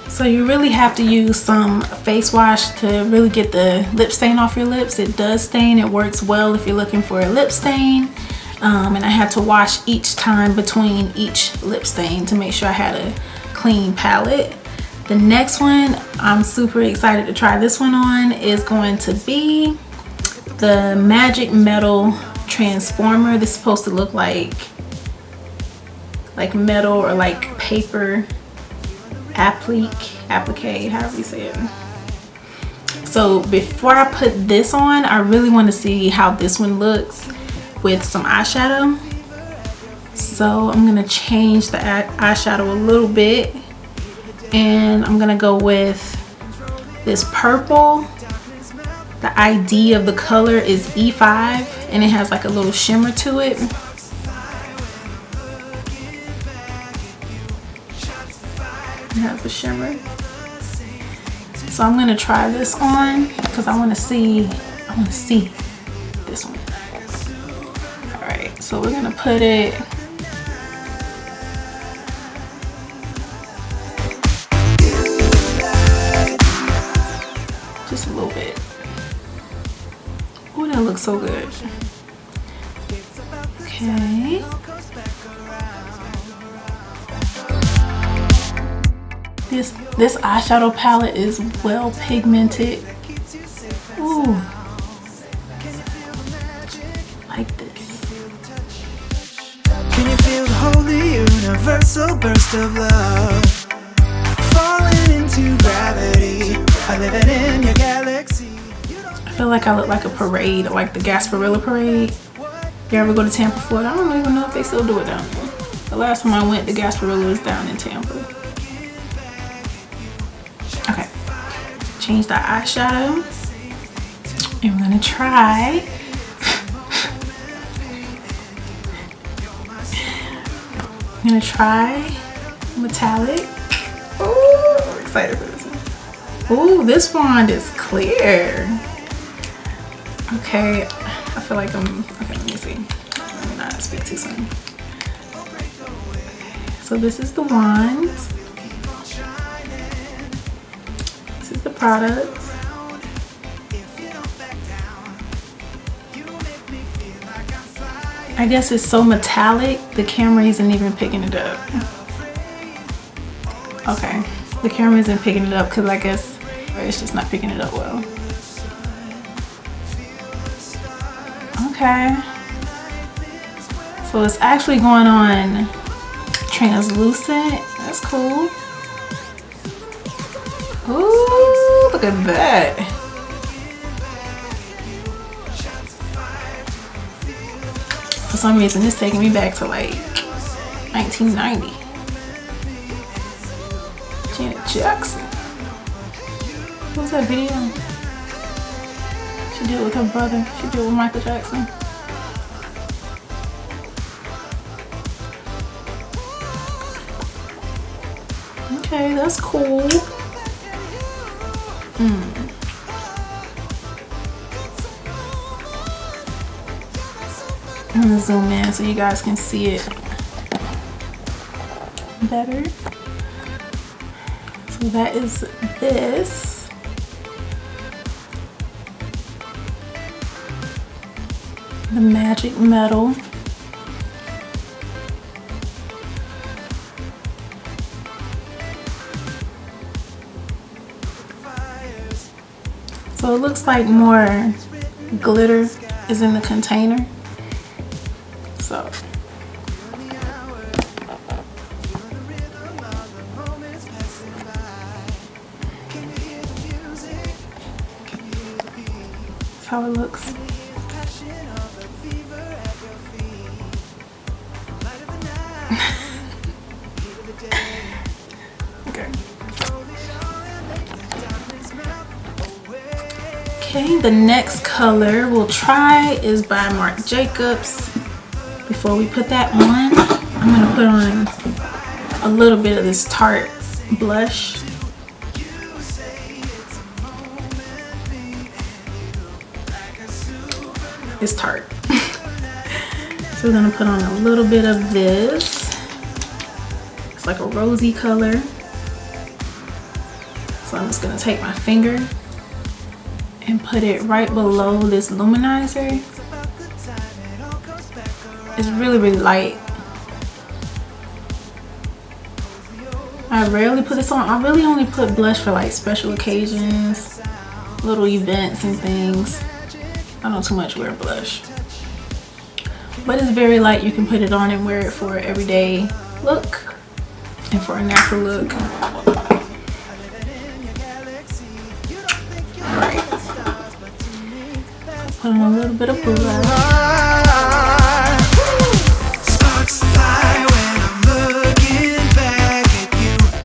So you really have to use some face wash to really get the lip stain off your lips. It does stain. It works well if you're looking for a lip stain. And I had to wash each time between each lip stain to make sure I had a clean palette. The next one, I'm super excited to try this one on, is going to be the Magic Metal Transformer. This is supposed to look like metal or like paper applique, however you say it. So before I put this on, I really want to see how this one looks with some eyeshadow. So I'm gonna change the eyeshadow a little bit, and I'm gonna go with this purple. The ID of the color is E5, and it has like a little shimmer to it. It has a shimmer. So I'm gonna try this on because I want to see this one. All right, so we're gonna put it. Just a little bit. Oh, that looks so good. Okay. This eyeshadow palette is well pigmented. Ooh. Like this. Can you feel the holy universal burst of love? Falling into gravity. I live in your galaxy. I feel like I look like a parade, like the Gasparilla parade. You ever go to Tampa, Florida? I don't even know if they still do it down there. The last time I went, the Gasparilla was down in Tampa. Okay, change the eyeshadow, and we're gonna try metallic. Oh, I'm excited for this one. Oh, this wand is clear. Okay, I feel like okay, let me see. Let me not speak too soon. So this is the wand. This is the product. I guess it's so metallic, the camera isn't even picking it up. Okay, the camera isn't picking it up because I guess it's just not picking it up well. Okay, so it's actually going on translucent. That's cool. Ooh, look at that. For some reason, it's taking me back to like 1990. Janet Jackson. What was that video? She did it with her brother. She did it with Michael Jackson. Okay, that's cool. I'm gonna zoom in so you guys can see it better. So that is this. The Magic Metal. So it looks like more glitter is in the container. So that's how it looks. Okay, the next color we'll try is by Marc Jacobs. Before we put that on, I'm gonna put on a little bit of this Tarte blush. It's Tarte. So we're gonna put on a little bit of this. It's like a rosy color. So I'm just gonna take my finger and put it right below this luminizer. It's really, really light. I rarely put this on. I really only put blush for like special occasions, little events and things. I don't too much wear blush. But it's very light. You can put it on and wear it for an everyday look and for a natural look. Alright. Put on a little bit of blush.